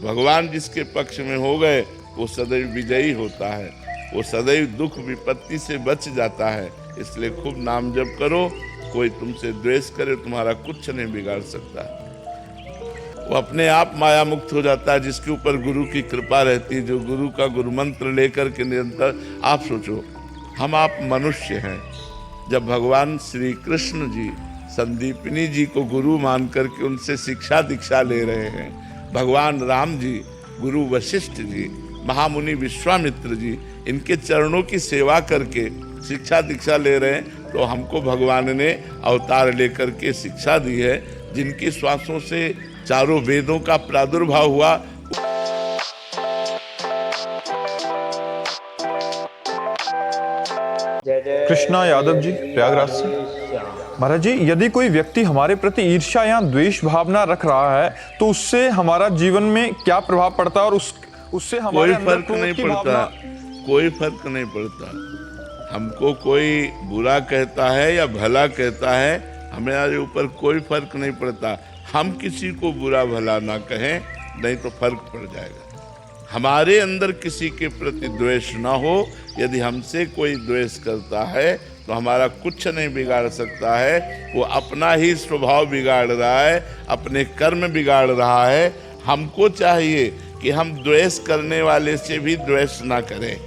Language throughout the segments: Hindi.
भगवान जिसके पक्ष में हो गए वो सदैव विजयी होता है, वो सदैव दुख विपत्ति से बच जाता है। इसलिए खूब नाम जप करो, कोई तुमसे द्वेष करे तुम्हारा कुछ नहीं बिगाड़ सकता। वो अपने आप माया मुक्त हो जाता है जिसके ऊपर गुरु की कृपा रहती है, जो गुरु का गुरु मंत्र लेकर के निरंतर। आप सोचो, हम आप मनुष्य हैं, जब भगवान श्री कृष्ण जी संदीपनी जी को गुरु मान करके उनसे शिक्षा दीक्षा ले रहे हैं, भगवान राम जी, गुरु वशिष्ठ जी, महामुनि विश्वामित्र जी, इनके चरणों की सेवा करके शिक्षा दीक्षा ले रहे हैं, तो हमको भगवान ने अवतार लेकर के शिक्षा दी है, जिनकी श्वासों से चारों वेदों का प्रादुर्भाव हुआ। कृष्णा यादव जी, प्रयागराज से। महाराज जी, यदि कोई व्यक्ति हमारे प्रति ईर्ष्या या द्वेष भावना रख रहा है तो उससे हमारा जीवन में क्या प्रभाव पड़ता है और उससे हमारे कोई फर्क नहीं पड़ता, कोई फर्क नहीं पड़ता। हमको कोई बुरा कहता है या भला कहता है, हमारे ऊपर कोई फर्क नहीं पड़ता। हम किसी को बुरा भला ना कहें, नहीं तो फर्क पड़ जाएगा। हमारे अंदर किसी के प्रति द्वेष ना हो, यदि हमसे कोई द्वेष करता है तो हमारा कुछ नहीं बिगाड़ सकता है। वो अपना ही स्वभाव बिगाड़ रहा है, अपने कर्म बिगाड़ रहा है। हमको चाहिए कि हम द्वेष करने वाले से भी द्वेष ना करें,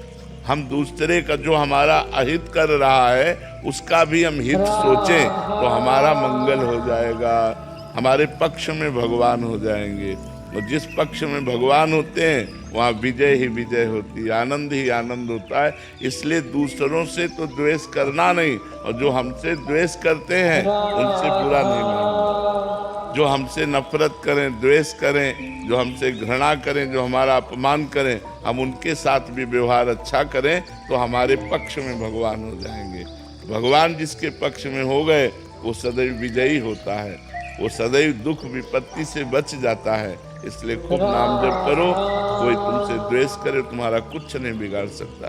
हम दूसरे का जो हमारा अहित कर रहा है उसका भी हम हित सोचें, तो हमारा मंगल हो जाएगा, हमारे पक्ष में भगवान हो जाएंगे। और जिस पक्ष में भगवान होते हैं वहाँ विजय ही विजय होती है, आनंद ही आनंद होता है। इसलिए दूसरों से तो द्वेष करना नहीं, और जो हमसे द्वेष करते हैं उनसे बुरा नहीं मानना। जो हमसे नफरत करें, द्वेष करें, जो हमसे घृणा करें, जो हमारा अपमान करें, हम उनके साथ भी व्यवहार अच्छा करें तो हमारे पक्ष में भगवान हो जाएंगे। भगवान जिसके पक्ष में हो गए वो सदैव विजयी होता है, वो सदैव दुख विपत्ति से बच जाता है। इसलिए खूब नाम जप करो, कोई तुमसे द्वेष करे तुम्हारा कुछ नहीं बिगाड़ सकता।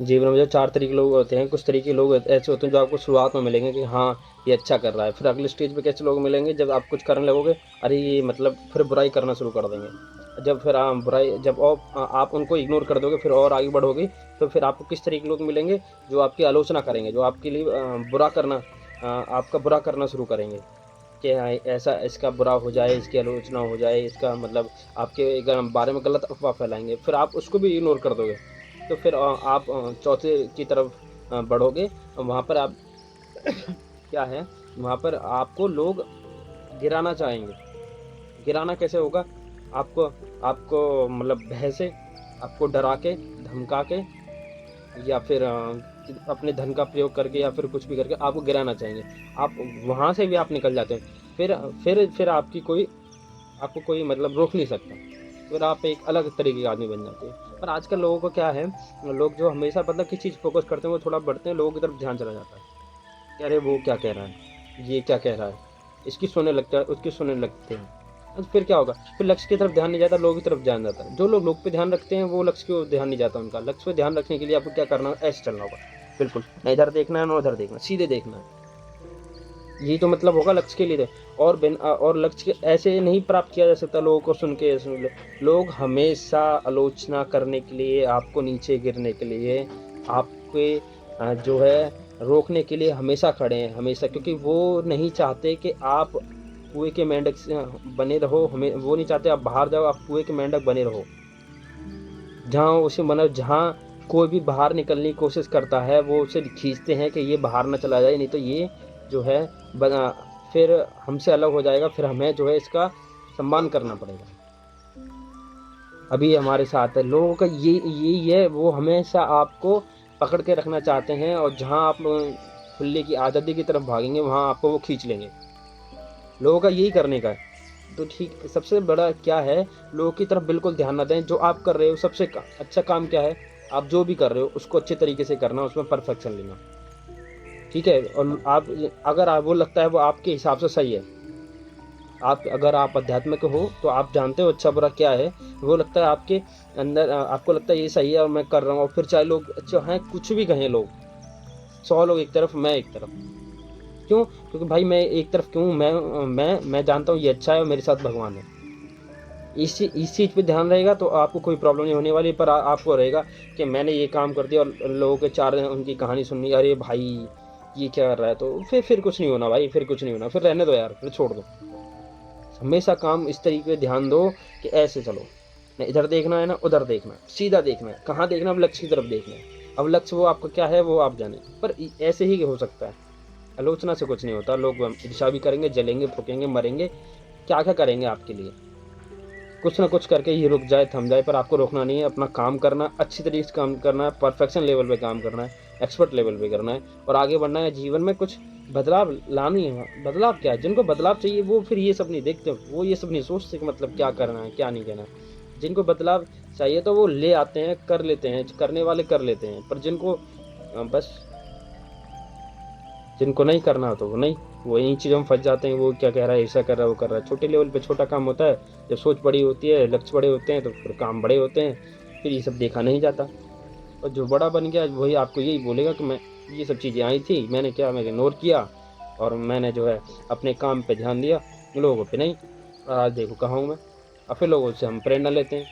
जीवन में जो 4 तरीके लोग होते हैं, कुछ तरीके लोग ऐसे होते हैं जो आपको शुरुआत में मिलेंगे कि हाँ ये अच्छा कर रहा है, फिर अगले स्टेज पे कैसे लोग मिलेंगे जब आप कुछ करने लगोगे, अरे ये मतलब फिर बुराई करना शुरू कर देंगे। जब फिर जब आप उनको इग्नोर कर दोगे फिर और आगे बढ़ोगे, तो फिर आपको किस तरीके के लोग मिलेंगे जो आपकी आलोचना करेंगे, जो आपके लिए आपका बुरा करना शुरू करेंगे कि ऐसा इसका बुरा हो जाए, इसकी आलोचना हो जाए, इसका मतलब आपके बारे में गलत अफवाह फैलाएंगे, फिर आप उसको भी इग्नोर कर दोगे। तो फिर आप चौथे की तरफ बढ़ोगे। वहाँ पर आप क्या है, वहाँ पर आपको लोग गिराना चाहेंगे। गिराना कैसे होगा? आपको मतलब भय से, आपको डरा के, धमका के, या फिर अपने धन का प्रयोग करके, या फिर कुछ भी करके आपको गिराना चाहेंगे। आप वहाँ से भी आप निकल जाते हैं, फिर आपको कोई मतलब रोक नहीं सकता, फिर आप एक अलग तरीके का आदमी बन जाते हैं। पर आजकल लोगों को क्या है, लोग जो हमेशा मतलब किस चीज़ फोकस करते हैं वो थोड़ा बढ़ते हैं, लोगों की तरफ ध्यान चला जाता है कि अरे वो क्या कह रहा है, ये क्या कह रहा है, इसकी सुनने लगता है, उसकी सुनने लगते हैं। तो फिर क्या होगा, फिर लक्ष्य की तरफ ध्यान नहीं जाता, लोगों की तरफ ध्यान जाता है। जो लोग पे ध्यान रखते हैं वो लक्ष्य को ध्यान नहीं जाता उनका। लक्ष्य पे ध्यान रखने के लिए आपको क्या करना है, ऐसे चलना होगा, बिल्कुल ना इधर देखना है ना उधर देखना, सीधे देखना है। यही तो मतलब होगा लक्ष्य के लिए। और लक्ष्य ऐसे नहीं प्राप्त किया जा सकता लोगों को सुन के। लोग हमेशा आलोचना करने के लिए, आपको नीचे गिरने के लिए, आपके जो है रोकने के लिए हमेशा खड़े हैं, हमेशा, क्योंकि वो नहीं चाहते कि आप कुएं के मेंढक बने रहो। वो नहीं चाहते आप बाहर जाओ, आप कुएं के मेंढक बने रहो। जहाँ कोई भी बाहर निकलने की कोशिश करता है वो उसे खींचते हैं कि ये बाहर ना चला जाए, नहीं तो ये जो है फिर हमसे अलग हो जाएगा, फिर हमें जो है इसका सम्मान करना पड़ेगा। अभी हमारे साथ है लोगों का ये है, वो हमेशा आपको पकड़ के रखना चाहते हैं, और जहाँ आप खुले की आज़ादी की तरफ भागेंगे वहाँ आपको वो खींच लेंगे। लोगों का यही करने का है। तो ठीक, सबसे बड़ा क्या है, लोगों की तरफ बिल्कुल ध्यान ना दें। जो आप कर रहे हो सबसे अच्छा काम क्या है, आप जो भी कर रहे हो उसको अच्छे तरीके से करना, उसमें परफेक्शन लेना, ठीक है। और अगर वो लगता है वो आपके हिसाब से सही है, अगर आप अध्यात्मिक हो तो आप जानते हो अच्छा बुरा क्या है, वो लगता है आपके अंदर, आपको लगता है ये सही है और मैं कर रहा हूँ, और फिर चाहे लोग अच्छा हैं कुछ भी कहें, लोग 100 लोग एक तरफ, मैं एक तरफ, क्यों? क्योंकि भाई मैं एक तरफ क्यों, मैं जानता हूँ ये अच्छा है और मेरे साथ भगवान है, इस चीज़ पे ध्यान रहेगा तो आपको कोई प्रॉब्लम नहीं होने वाली। पर आपको रहेगा कि मैंने ये काम कर दिया और लोगों के 4 उनकी कहानी सुननी, अरे भाई ये क्या कर रहा है, तो फिर कुछ नहीं होना भाई, फिर कुछ नहीं होना, फिर रहने दो यार, फिर छोड़ दो। हमेशा काम इस तरीके से ध्यान दो कि ऐसे चलो, ना इधर देखना है ना उधर देखना है, सीधा देखना है, कहाँ देखना है, अब लक्ष्य की तरफ देखना है। अब लक्ष्य वो आपका क्या है वो आप जाने, पर ऐसे ही हो सकता है। आलोचना से कुछ नहीं होता। लोग ईर्ष्या भी करेंगे, जलेंगे, फूकेंगे, मरेंगे, क्या क्या करेंगे आपके लिए, कुछ ना कुछ करके ही रुक जाए, थम जाए। पर आपको रोकना नहीं है, अपना काम करना, अच्छी तरीके से काम करना है, परफेक्शन लेवल पे काम करना है, एक्सपर्ट लेवल पे करना है और आगे बढ़ना है। जीवन में कुछ बदलाव लानी है। बदलाव क्या है, जिनको बदलाव चाहिए वो फिर ये सब नहीं देखते, वो ये सब नहीं सोचते कि मतलब क्या करना है क्या नहीं करना है। जिनको बदलाव चाहिए तो वो ले आते हैं, कर लेते हैं, करने वाले कर लेते हैं। पर जिनको जिनको नहीं करना तो वो नहीं, वो इन चीज़ों में फंस जाते हैं। वो क्या कह रहा है, ऐसा कर रहा है, वो कर रहा है। छोटे लेवल पे छोटा काम होता है, जब सोच बड़ी होती है, लक्ष्य बड़े होते हैं तो फिर काम बड़े होते हैं, फिर ये सब देखा नहीं जाता। और जो बड़ा बन गया वही आपको यही बोलेगा कि मैं ये सब चीज़ें आई थी, मैंने क्या, मैं इग्नोर किया और मैंने जो है अपने काम पे ध्यान दिया, लोगों पे नहीं। और आज देखो कहाँ हूँ मैं। और फिर लोगों से हम प्रेरणा लेते हैं,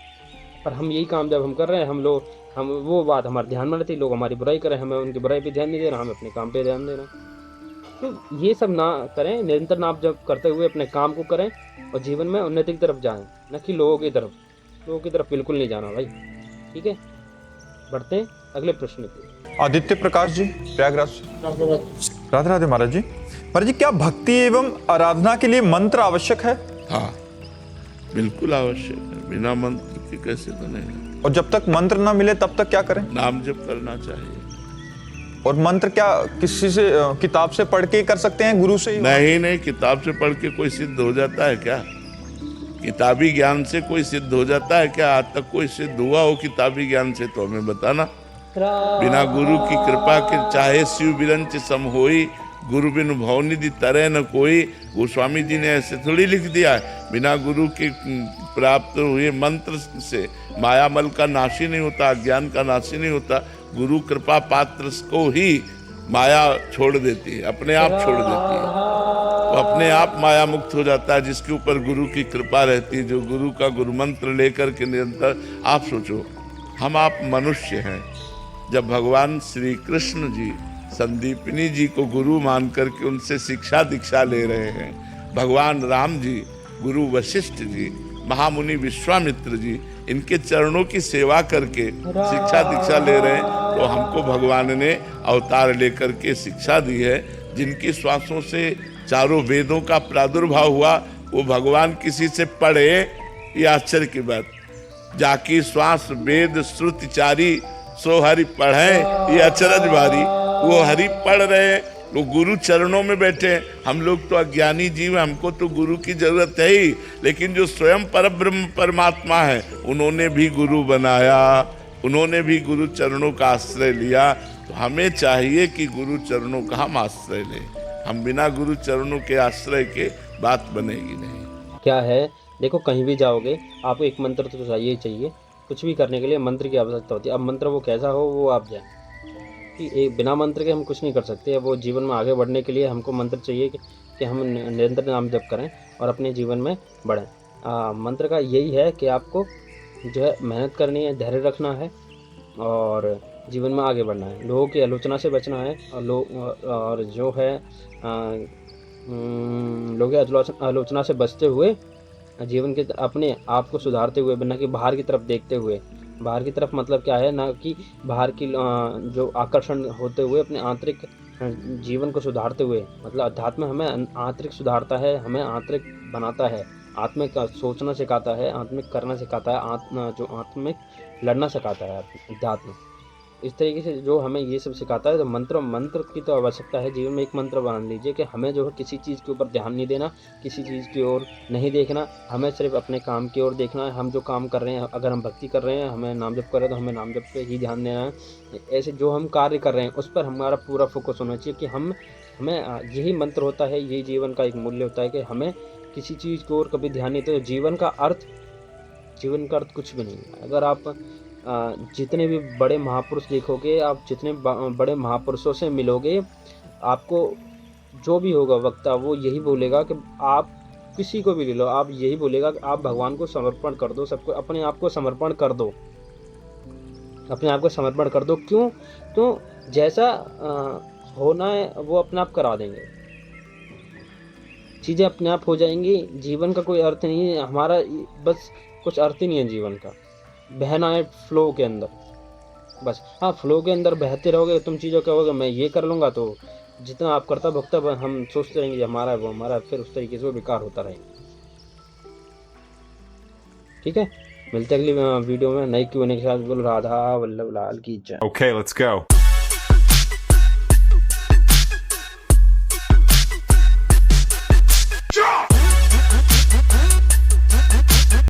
पर हम यही काम जब हम कर रहे हैं, हम वो बात हमारे ध्यान में रहती है, लोग हमारी बुराई करें, हमें उनकी बुराई पे ध्यान नहीं देना, हमें अपने काम पे ध्यान देना। तो ये सब ना करें, निरंतर आप जब करते हुए अपने काम को करें और जीवन में उन्नति की तरफ जाएं, न कि लोगों की तरफ बिल्कुल नहीं जाना भाई। ठीक है, बढ़ते हैं अगले प्रश्न पे। आदित्य प्रकाश जी, प्रयागराज से। राधे राधे महाराज जी। महाराज जी, क्या भक्ति एवं आराधना के लिए मंत्र आवश्यक है? हाँ, बिल्कुल आवश्यक है। बिना मंत्र के कैसे बनेगा? और जब तक मंत्र ना मिले तब तक क्या करें? नाम जप करना चाहिए। और मंत्र क्या किसी से किताब से पढ़ के कर सकते हैं, गुरु से ही? नहीं, किताब से पढ़ के कोई सिद्ध हो जाता है क्या? किताबी ज्ञान से कोई सिद्ध हो जाता है क्या? आज तक कोई सिद्ध हुआ हो किताबी ज्ञान से तो हमें बताना। बिना गुरु की कृपा के चाहे शिव बिरंच सम होई, गुरु बिनु भवनिधि तरह न कोई। गोस्वामी जी ने ऐसे थोड़ी लिख दिया है। बिना गुरु के प्राप्त हुए मंत्र से मायामल का नाशी नहीं होता, ज्ञान का नाशी नहीं होता। गुरु कृपा पात्र को ही माया छोड़ देती है, अपने आप छोड़ देती है। वो अपने आप माया मुक्त हो जाता है जिसके ऊपर गुरु की कृपा रहती है, जो गुरु का गुरु मंत्र लेकर के निरंतर। आप सोचो, हम आप मनुष्य हैं। जब भगवान श्री कृष्ण जी संदीपनी जी को गुरु मान करके उनसे शिक्षा दीक्षा ले रहे हैं, भगवान राम जी, गुरु वशिष्ठ जी, महामुनि विश्वामित्र जी, इनके चरणों की सेवा करके शिक्षा दीक्षा ले रहे हैं, तो हमको भगवान ने अवतार लेकर के शिक्षा दी है। जिनकी श्वासों से चारों वेदों का प्रादुर्भाव हुआ, वो भगवान किसी से पढ़े, ये आश्चर्य की बात। जाकी श्वास वेद श्रुति चारी, सो हरि पढ़े, ये अचरज भारी। वो हरि पढ़ रहे हैं, वो गुरु चरणों में बैठे हैं। हम लोग तो अज्ञानी जीव, हमको तो गुरु की जरूरत है ही, लेकिन जो स्वयं परब्रह्म परमात्मा है, उन्होंने भी गुरु बनाया, उन्होंने भी गुरु चरणों का आश्रय लिया। तो हमें चाहिए कि गुरु चरणों का हम आश्रय लें। हम बिना गुरु चरणों के आश्रय के बात बनेगी नहीं। क्या है, देखो कहीं भी जाओगे आपको एक मंत्र तो चाहिए ही चाहिए। कुछ भी करने के लिए मंत्र की आवश्यकता होती है। अब मंत्र वो कैसा हो वो आप जानें, कि एक बिना मंत्र के हम कुछ नहीं कर सकते। वो जीवन में आगे बढ़ने के लिए हमको मंत्र चाहिए कि हम निरंतर नाम जप करें और अपने जीवन में बढ़ें। मंत्र का यही है कि आपको जो है मेहनत करनी है, धैर्य रखना है और जीवन में आगे बढ़ना है। लोगों की आलोचना से बचना है और जो है लोगों की आलोचना से बचते हुए जीवन के अपने आप को सुधारते हुए, न कि बाहर की तरफ देखते हुए। बाहर की तरफ मतलब क्या है, ना कि बाहर की जो आकर्षण होते हुए अपने आंतरिक जीवन को सुधारते हुए। मतलब अध्यात्म हमें आंतरिक सुधारता है, हमें आंतरिक बनाता है, आत्मिक सोचना सिखाता है, आत्मिक करना सिखाता है, जो आत्मिक लड़ना सिखाता है अध्यात्म। इस तरीके से जो हमें ये सब सिखाता है। तो मंत्र की तो आवश्यकता है। जीवन में एक मंत्र मान लीजिए कि हमें जो है किसी चीज़ के ऊपर ध्यान नहीं देना, किसी चीज़ की ओर नहीं देखना, हमें सिर्फ अपने काम की ओर देखना है। हम जो काम कर रहे हैं, अगर हम भक्ति कर रहे हैं, हमें नाम जप कर रहे हैं, तो हमें नाम जप पे ही ध्यान देना है। ऐसे जो हम कार्य कर रहे हैं उस पर हमारा पूरा फोकस होना चाहिए कि हमें यही मंत्र होता है, यही जीवन का एक मूल्य होता है कि हमें किसी चीज़ की ओर कभी ध्यान नहीं। तो जीवन का अर्थ कुछ भी नहीं है। अगर आप जितने भी बड़े महापुरुष देखोगे, आप जितने बड़े महापुरुषों से मिलोगे, आपको जो भी होगा वक्ता वो यही बोलेगा कि आप किसी को भी ले लो, आप यही बोलेगा कि आप भगवान को समर्पण कर दो, सबको अपने आप को समर्पण कर दो, अपने आप को समर्पण कर दो। क्यों? तो जैसा होना है वो अपने आप करा देंगे, चीज़ें अपने आप हो जाएंगी। जीवन का कोई अर्थ नहीं है हमारा, बस कुछ अर्थ ही नहीं है जीवन का, बहना है फ्लो के अंदर बस। हाँ, फ्लो के अंदर बहते रहोगे तुम, चीज़ों कहोगे मैं ये कर लूँगा, तो जितना आप करता भुगता हम सोचते रहेंगे हमारा है वो हमारा, फिर उस तरीके से वो बेकार होता रहेगा। ठीक है, मिलते हैं अगली वीडियो में नई Q&A के साथ। बोल राधा वल्लभ लाल की जय। Okay, let's go.